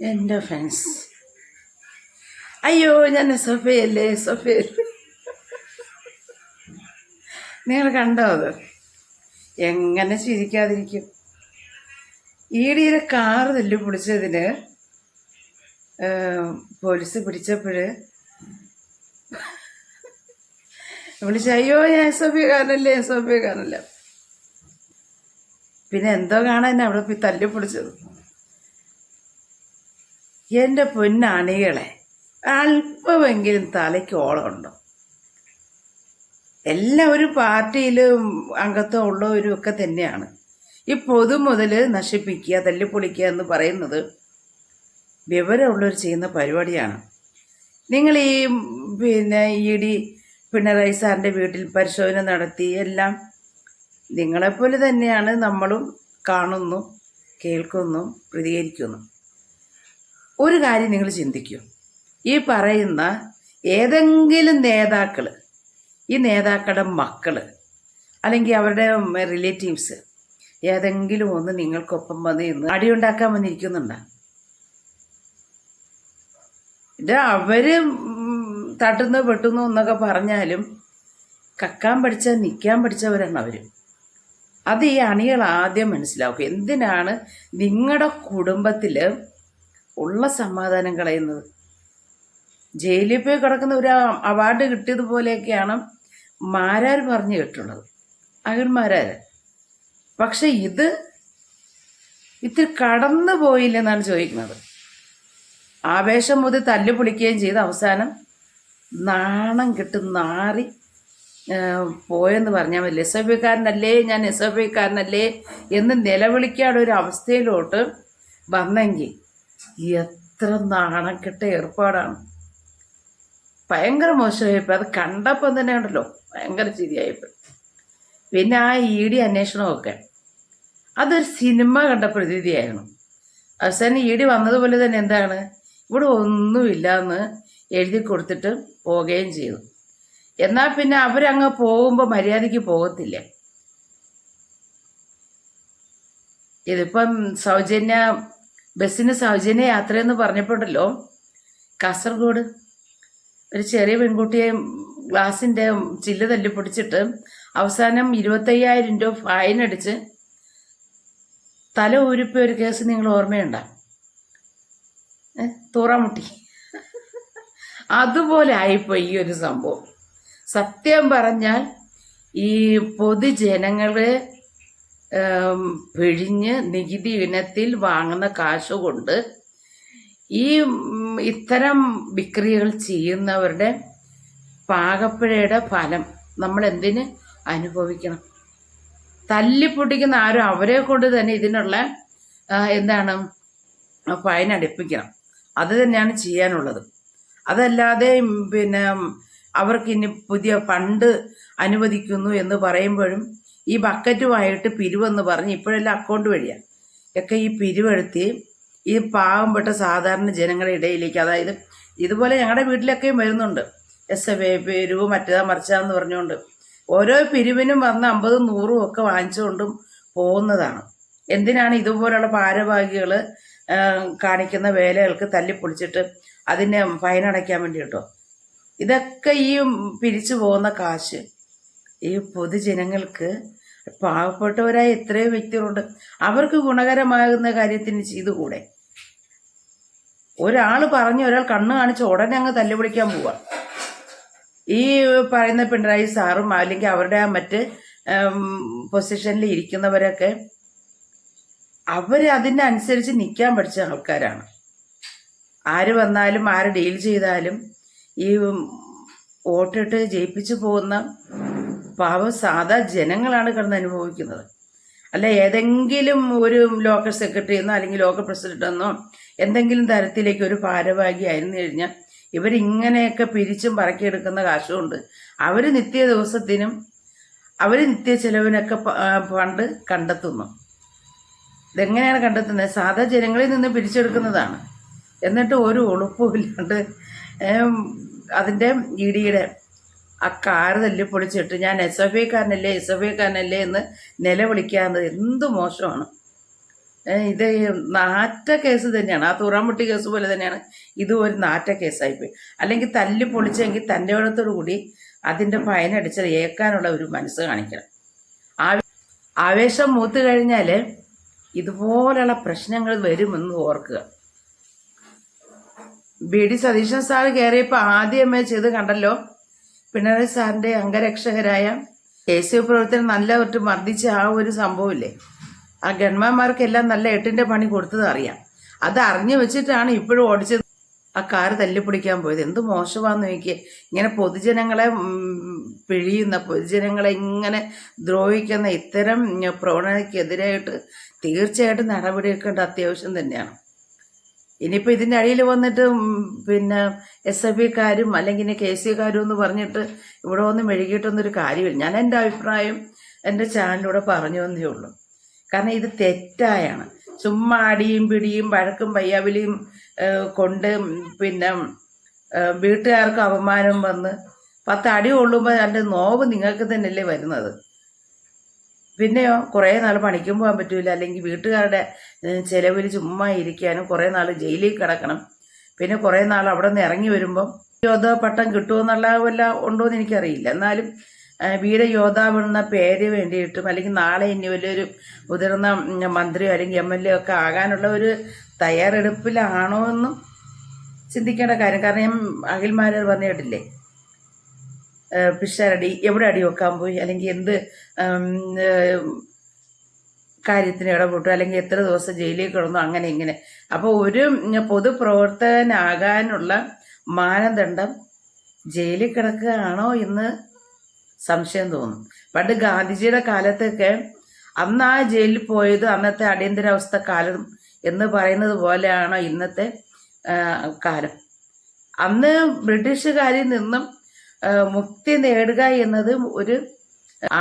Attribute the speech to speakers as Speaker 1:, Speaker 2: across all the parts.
Speaker 1: എൻ്റെ ഫ്രണ്ട്സ്, അയ്യോ ഞാൻ സൊഫയല്ലേ സൊഫയല്ലേ, നിങ്ങൾ കണ്ടോ? അത് എങ്ങനെ ചിരിക്കാതിരിക്കും? ഈടിയുടെ കാറ് തല്ലി പൊളിച്ചതിന് പോലീസ് പിടിച്ചപ്പോൾ വിളിച്ച അയ്യോ ഞാൻ സൊഫിയക്കാരനല്ലേ സൊഫിയക്കാരനല്ല. പിന്നെ എന്തോ കാണാൻ അവിടെ പോയി തല്ലി പൊളിച്ചത്. എൻ്റെ പൊന്നണികളെ, അല്പമെങ്കിലും തലയ്ക്ക് ഓളമുണ്ടോ? എല്ലാവരും പാർട്ടിയിലും അംഗത്വം ഉള്ളവരും ഒക്കെ തന്നെയാണ്. ഈ പൊതുമുതൽ നശിപ്പിക്കുക, തല്ലിപ്പൊളിക്കുക എന്ന് പറയുന്നത് വിവരമുള്ളവർ ചെയ്യുന്ന പരിപാടിയാണ്. നിങ്ങൾ ഈ ഇ.ഡി. പിണറായി സാറിൻ്റെ വീട്ടിൽ പരിശോധന നടത്തി എല്ലാം നിങ്ങളെപ്പോലെ തന്നെയാണ് നമ്മളും കാണുന്നു, കേൾക്കുന്നു, പ്രതികരിക്കുന്നു. ഒരു കാര്യം നിങ്ങൾ ചിന്തിക്കൂ, ഈ പറയുന്ന ഏതെങ്കിലും നേതാക്കൾ, ഈ നേതാക്കളുടെ മക്കൾ അല്ലെങ്കിൽ അവരുടെ റിലേറ്റീവ്സ് ഏതെങ്കിലും ഒന്ന് നിങ്ങൾക്കൊപ്പം വന്ന് ഇന്ന് അടിയുണ്ടാക്കാൻ വന്നിരിക്കുന്നുണ്ടോ? ഇത് അവര് തട്ടുന്നു വെട്ടുന്നു എന്നൊക്കെ പറഞ്ഞാലും കക്കാൻ പഠിച്ച നിൽക്കാൻ പഠിച്ചവരാണ് അവർ. അത് ഈ അണികൾ ആദ്യം മനസ്സിലാക്കുക. എന്തിനാണ് നിങ്ങളുടെ കുടുംബത്തിൽ ഉള്ള സമാധാനം കളയുന്നത്? ജയിലിൽ പോയി കിടക്കുന്ന ഒരു അവാർഡ് കിട്ടിയതുപോലെയൊക്കെയാണ് മാരാർ പറഞ്ഞു കേട്ടുള്ളത്, അകന്മാരാർ. പക്ഷെ ഇത് ഇത്തിരി കടന്നു പോയില്ലെന്നാണ് ചോദിക്കുന്നത്. ആവേശം മുതൽ തല്ലു പൊളിക്കുകയും ചെയ്ത് അവസാനം നാണം കെട്ട് നാറി പോയെന്ന് പറഞ്ഞാൽ മതി. എസ്.എഫ്.ഐക്കാരനല്ലേ, ഞാൻ എസ്.എഫ്.ഐക്കാരനല്ലേ എന്ന് നിലവിളിക്കാനുള്ള ഒരു അവസ്ഥയിലോട്ട് വന്നെങ്കിൽ എത്ര നാണം കെട്ട ഏർപ്പാടാണ്. ഭയങ്കര മോശമായിപ്പോൾ. അത് കണ്ടപ്പം തന്നെ ഉണ്ടല്ലോ ഭയങ്കര ചിരിയായിപ്പോൾ. പിന്നെ ആ ഇ.ഡി. അന്വേഷണമൊക്കെ അതൊരു സിനിമ കണ്ട പ്രതീതിയായിരുന്നു. അവസാനം ഇ.ഡി. വന്നതുപോലെ തന്നെ എന്താണ്, ഇവിടെ ഒന്നുമില്ല എന്ന് എഴുതി കൊടുത്തിട്ട് പോവുകയും ചെയ്തു. എന്നാൽ പിന്നെ അവരങ്ങ് പോകുമ്പോൾ മര്യാദയ്ക്ക് പോകത്തില്ല. ഇതിപ്പം ബസ്സിന് സൗജന്യ യാത്രയെന്ന് പറഞ്ഞപ്പോഴല്ലോ, കാസർഗോഡ് ഒരു ചെറിയ പെൺകുട്ടിയെ ഗ്ലാസിൻ്റെ ചില്ല് തല്ലിപ്പൊടിച്ചിട്ട് അവസാനം 25,000 രൂപ ഫൈൻ അടിച്ച് തല ഊരിപ്പോയ ഒരു കേസ് നിങ്ങൾ ഓർമ്മയുണ്ടോ? തൂറാമുട്ടി. അതുപോലെ ആയിപ്പോയി ഈ ഒരു സംഭവം. സത്യം പറഞ്ഞാൽ ഈ പൊതുജനങ്ങളെ പിഴിഞ്ഞ് നികുതി ഇനത്തിൽ വാങ്ങുന്ന കാശ് കൊണ്ട് ഈ ഇത്തരം വിക്രിയകൾ ചെയ്യുന്നവരുടെ പാകപ്പിഴയുടെ ഫലം നമ്മൾ എന്തിന് അനുഭവിക്കണം? തല്ലിപ്പൊട്ടിക്കുന്ന ആരും അവരെ കൊണ്ട് തന്നെ ഇതിനുള്ള ഫൈൻ അടിപ്പിക്കണം. അത് തന്നെയാണ് ചെയ്യാനുള്ളത്. അതല്ലാതെ അവർക്ക് ഇനി പുതിയ ഫണ്ട് അനുവദിക്കുന്നു എന്ന് പറയുമ്പോഴും ഈ ബക്കറ്റുമായിട്ട് പിരിവെന്ന് പറഞ്ഞ് ഇപ്പോഴെല്ലാം അക്കൗണ്ട് വഴിയാണ് ഒക്കെ ഈ പിരിവെടുത്തി ഈ പാവപ്പെട്ട സാധാരണ ജനങ്ങളുടെ ഇടയിലേക്ക്, അതായത് ഇതുപോലെ ഞങ്ങളുടെ വീട്ടിലൊക്കെയും വരുന്നുണ്ട് എസ്.എഫ്.ഐ പിരിവ് മറ്റേതാ മറിച്ചാന്ന് പറഞ്ഞുകൊണ്ട് ഓരോ പിരിവിനും വന്ന് 50, 100 ഒക്കെ വാങ്ങിച്ചുകൊണ്ടും പോകുന്നതാണ്. എന്തിനാണ് ഇതുപോലുള്ള ഭാരവാഹികൾ കാണിക്കുന്ന വേലകൾക്ക് തല്ലിപ്പൊളിച്ചിട്ട് അതിന് ഫൈൻ അടയ്ക്കാൻ വേണ്ടി കേട്ടോ? ഇതൊക്കെ ഈ പിരിച്ചു പോകുന്ന കാശ് ഈ പൊതുജനങ്ങൾക്ക്, പാവപ്പെട്ടവരായ എത്രയോ വ്യക്തികളുണ്ട്, അവർക്ക് ഗുണകരമാകുന്ന കാര്യത്തിന് ചെയ്തുകൂടെ? ഒരാൾ പറഞ്ഞ് ഒരാൾ കണ്ണ് കാണിച്ച് ഉടനെ അങ്ങ് തല്ലുപിടിക്കാൻ പോവുക. ഈ പറയുന്ന പിണറായി സാറും അല്ലെങ്കിൽ അവരുടെ മറ്റ് പൊസിഷനിൽ ഇരിക്കുന്നവരൊക്കെ അവർ അതിനനുസരിച്ച് നിൽക്കാൻ പഠിച്ച ആൾക്കാരാണ്. ആര് വന്നാലും ആര് ഡീൽ ചെയ്താലും ഈ വോട്ടിട്ട് ജയിപ്പിച്ചു പോകുന്ന പാവം സാധാ ജനങ്ങളാണ് കിടന്ന് അനുഭവിക്കുന്നത്. അല്ല ഏതെങ്കിലും ഒരു ലോക്കൽ സെക്രട്ടറിയെന്നോ അല്ലെങ്കിൽ ലോക്കൽ പ്രസിഡന്റെന്നോ എന്തെങ്കിലും തരത്തിലേക്ക് ഒരു ഭാരവാഹി ആയിരുന്നു കഴിഞ്ഞാൽ ഇവരിങ്ങനെയൊക്കെ പിരിച്ചും പറക്കിയെടുക്കുന്ന കാശുകൊണ്ട് അവർ നിത്യ ദിവസത്തിനും അവർ നിത്യ ചെലവിനൊക്കെ ഫണ്ട് കണ്ടെത്തുന്നു. ഇതെങ്ങനെയാണ് കണ്ടെത്തുന്നത്? സാധാ ജനങ്ങളിൽ നിന്ന് പിരിച്ചെടുക്കുന്നതാണ്. എന്നിട്ട് ഒരു ഉളുപ്പുമില്ലാണ്ട് അതിൻ്റെ ഇ.ഡിയുടെ ആ കാറ് തല്ലിപ്പൊളിച്ചിട്ട് ഞാൻ എസ്.എഫ്.ഐക്കാരനല്ലേ എന്ന് നിലവിളിക്കാവുന്നത് എന്ത് മോശമാണ്. ഇത് നാറ്റ കേസ് തന്നെയാണ്. ആ തൂറാൻമുട്ടി കേസ് പോലെ തന്നെയാണ് ഇത് ഒരു നാറ്റ കേസായിപ്പോയി. അല്ലെങ്കിൽ തല്ലി പൊളിച്ചെങ്കിൽ തൻ്റെ ഇടത്തോടു കൂടി അതിൻ്റെ ഫൈനടിച്ചത് ഏൽക്കാനുള്ള ഒരു മനസ്സ് കാണിക്കണം. ആവേശം മൂത്ത് കഴിഞ്ഞാൽ ഇതുപോലെയുള്ള പ്രശ്നങ്ങൾ വരുമെന്ന് ഓർക്കുക. BD സതീശൻ സാർ കയറിയപ്പോൾ ആദ്യമേ ചെയ്ത് കണ്ടല്ലോ, പിണറായി സാറിൻ്റെ അംഗരക്ഷകരായ KCF പ്രവർത്തനം നല്ല ഒട്ട് മർദ്ദിച്ച ആ ഒരു സംഭവമില്ലേ, ആ ഗൺമാന്മാർക്കെല്ലാം നല്ല 8ന്റെ പണി കൊടുത്തത് അറിയാം. അത് അറിഞ്ഞു വെച്ചിട്ടാണ് ഇപ്പോഴും ഓടിച്ചത് ആ കാറ് തല്ലിപ്പിടിക്കാൻ പോയത്. എന്ത് മോശമാണെന്ന് നോക്കിയേ. ഇങ്ങനെ പൊതുജനങ്ങളെ പിഴിയുന്ന, പൊതുജനങ്ങളെ ഇങ്ങനെ ദ്രോഹിക്കുന്ന ഇത്തരം പ്രവണതയ്ക്കെതിരായിട്ട് തീർച്ചയായിട്ടും നടപടിയെടുക്കേണ്ട അത്യാവശ്യം തന്നെയാണ്. ഇനിയിപ്പോൾ ഇതിൻ്റെ അടിയിൽ വന്നിട്ട് പിന്നെ SFIക്കാരും അല്ലെങ്കിൽ KCക്കാരും എന്ന് പറഞ്ഞിട്ട് ഇവിടെ വന്ന് മെഴുകിയിട്ടൊന്നൊരു കാര്യമില്ല. ഞാൻ എൻ്റെ അഭിപ്രായം എൻ്റെ ചാനലിലൂടെ പറഞ്ഞു എന്നേ ഉള്ളൂ. കാരണം ഇത് തെറ്റായാണ്. ചുമ്മാ അടിയും പിടിയും വഴക്കും പയ്യാവിലിയും കൊണ്ട് പിന്നെ വീട്ടുകാർക്ക് അപമാനം വന്ന് 10 അടി കൊള്ളുമ്പോൾ അതിൻ്റെ നോവ് നിങ്ങൾക്ക് തന്നെയല്ലേ വരുന്നത്. പിന്നെയോ കുറേ നാൾ പണിക്കും പോകാൻ പറ്റൂല, അല്ലെങ്കിൽ വീട്ടുകാരുടെ ചിലവിൽ ചുമ്മാ ഇരിക്കാനും കുറേ നാൾ ജയിലിൽ കിടക്കണം. പിന്നെ കുറേ നാൾ അവിടെ നിന്ന് ഇറങ്ങി വരുമ്പം യോദ്ധാപട്ടം കിട്ടുമെന്നുള്ള വല്ല ഉണ്ടോ എന്ന് എനിക്കറിയില്ല. എന്നാലും വീരയോദ്ധാവ് എന്ന പേര് വേണ്ടിയിട്ടും അല്ലെങ്കിൽ നാളെ ഇനി വലിയൊരു മുതിർന്ന മന്ത്രിയോ അല്ലെങ്കിൽ MLA ഒക്കെ ആകാനുള്ള ഒരു തയ്യാറെടുപ്പിലാണോ എന്നും ചിന്തിക്കേണ്ട കാര്യം. കാരണം ഞാൻ അഖിൽമാരെ പറഞ്ഞു കേട്ടില്ലേ, പിഷാരടി എവിടെ അടി വെക്കാൻ പോയി, അല്ലെങ്കിൽ എന്ത് കാര്യത്തിന് ഇടപെട്ടു, അല്ലെങ്കിൽ എത്ര ദിവസം ജയിലിൽ കിടന്നു, അങ്ങനെ ഇങ്ങനെ. അപ്പോൾ ഒരു പൊതുപ്രവർത്തകനാകാനുള്ള മാനദണ്ഡം ജയിലിൽ കിടക്കുകയാണോ എന്ന് സംശയം തോന്നും. പണ്ട് ഗാന്ധിജിയുടെ കാലത്തൊക്കെ അന്ന് ആ ജയിലിൽ പോയത് അന്നത്തെ അടിയന്തരാവസ്ഥ കാലം എന്ന് പറയുന്നത് പോലെയാണോ ഇന്നത്തെ കാലം? അന്ന് ബ്രിട്ടീഷുകാരിൽ നിന്നും മുക്തി നേടുക എന്നത്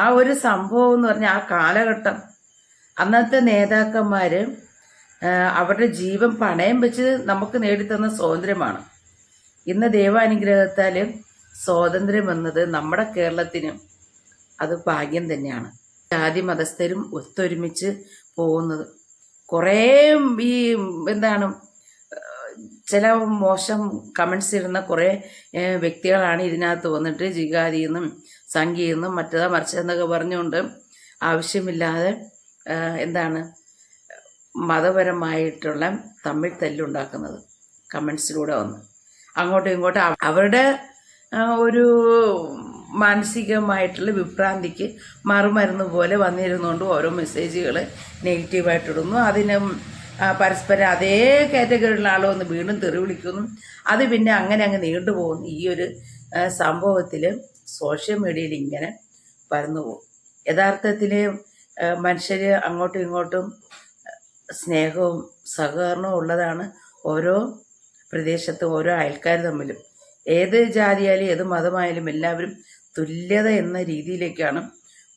Speaker 1: ആ ഒരു സംഭവം എന്ന് പറഞ്ഞാൽ ആ കാലഘട്ടം അന്നത്തെ നേതാക്കന്മാർ അവരുടെ ജീവൻ പണയം വെച്ച് നമുക്ക് നേടിത്തന്ന സ്വാതന്ത്ര്യമാണ്. ഇന്ന് ദൈവാനുഗ്രഹത്താൽ സ്വാതന്ത്ര്യം എന്നത് നമ്മുടെ കേരളത്തിന് അത് ഭാഗ്യം തന്നെയാണ്. ജാതി മതസ്ഥരും ഒത്തൊരുമിച്ച് പോകുന്നത്. കുറേ ഈ എന്താണ് ചില മോശം കമൻസ് ഇടുന്ന കുറേ വ്യക്തികളാണ് ഇതിനകത്ത് വന്നിട്ട് ജിഹാദിയെന്നും സംഘിയെന്നും മറ്റേതാ മറിച്ചതെന്നൊക്കെ പറഞ്ഞുകൊണ്ട് ആവശ്യമില്ലാതെ എന്താണ് മതപരമായിട്ടുള്ള തമ്മിൽ തല്ലുണ്ടാക്കുന്നത് കമൻസിലൂടെ വന്ന് അങ്ങോട്ടും ഇങ്ങോട്ടും അവരുടെ ഒരു മാനസികമായിട്ടുള്ള വിഭ്രാന്തിക്ക് മറുമരുന്ന് പോലെ വന്നിരുന്നുകൊണ്ട് ഓരോ മെസ്സേജുകൾ നെഗറ്റീവായിട്ടിടുന്നു. അതിന് പരസ്പരം അതേ കാറ്റഗറിയിലുള്ള ആളോ ഒന്ന് വീണ്ടും തെറി വിളിക്കുന്നു. അത് പിന്നെ അങ്ങനെ അങ്ങ് നീണ്ടുപോകുന്നു. ഈ ഒരു സംഭവത്തിൽ സോഷ്യൽ മീഡിയയിൽ ഇങ്ങനെ പരന്നു പോകും. യഥാർത്ഥത്തിൽ മനുഷ്യർ അങ്ങോട്ടും ഇങ്ങോട്ടും സ്നേഹവും സഹകരണവും ഉള്ളതാണ് ഓരോ പ്രദേശത്തും ഓരോ അയൽക്കാർ തമ്മിലും. ഏത് ജാതിയായാലും ഏത് മതമായാലും എല്ലാവരും തുല്യത എന്ന രീതിയിലേക്കാണ്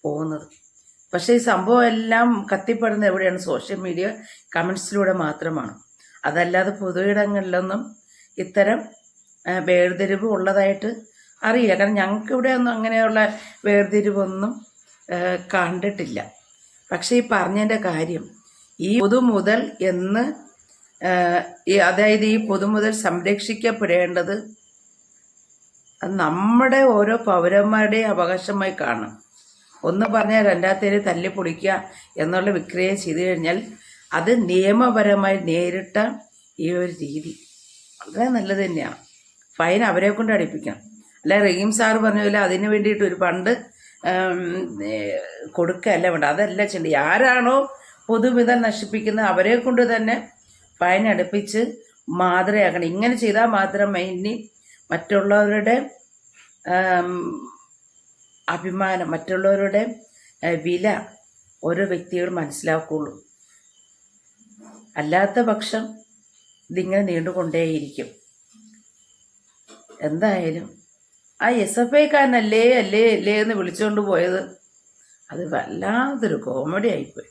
Speaker 1: പോകുന്നത്. പക്ഷേ ഈ സംഭവം എല്ലാം കത്തിപ്പെടുന്നത് എവിടെയാണ്? സോഷ്യൽ മീഡിയ കമൻസിലൂടെ മാത്രമാണ്. അതല്ലാതെ പൊതുയിടങ്ങളിലൊന്നും ഇത്തരം വേർതിരിവ് ഉള്ളതായിട്ട് അറിയില്ല. കാരണം ഞങ്ങൾക്കിവിടെ ഒന്നും അങ്ങനെയുള്ള വേർതിരിവൊന്നും കണ്ടിട്ടില്ല. പക്ഷേ ഈ പറഞ്ഞതിൻ്റെ കാര്യം ഈ പൊതുമുതൽ എന്ന് അതായത് ഈ പൊതുമുതൽ സംരക്ഷിക്കപ്പെടേണ്ടത് നമ്മുടെ ഓരോ പൗരന്മാരുടെയും അവകാശമായി കാണണം. ഒന്ന് പറഞ്ഞാൽ രണ്ടാമത്തേര് തല്ലിപ്പൊളിക്കുക എന്നുള്ള വിക്രിയ ചെയ്തു കഴിഞ്ഞാൽ അത് നിയമപരമായി നേരിട്ട ഈ ഒരു രീതി വളരെ നല്ലത് തന്നെയാണ്. ഫൈൻ അവരെ കൊണ്ട് അടിപ്പിക്കണം. അല്ല റഹീം സാറ് പറഞ്ഞ പോലെ അതിന് വേണ്ടിയിട്ട് ഒരു ഫണ്ട് കൊടുക്കുകയല്ല വേണ്ട. അതല്ല ചെയ്യേണ്ടത്. ആരാണോ പൊതുവിധം നശിപ്പിക്കുന്നത് അവരെ കൊണ്ട് തന്നെ ഫൈൻ അടുപ്പിച്ച് മാതൃകയാക്കണം. ഇങ്ങനെ ചെയ്താൽ മാത്രമേ ഇനി മറ്റുള്ളവരുടെ അഭിമാനം, മറ്റുള്ളവരുടെ വില ഓരോ വ്യക്തികൾ മനസ്സിലാക്കുകയുള്ളൂ. അല്ലാത്ത പക്ഷം ഇതിങ്ങനെ നീണ്ടുകൊണ്ടേയിരിക്കും. എന്തായാലും ആ SFIക്കാരനല്ലേ അല്ലേ അല്ലേ എന്ന് വിളിച്ചുകൊണ്ട് പോയത് അത് വല്ലാതൊരു കോമഡി ആയിപ്പോയി.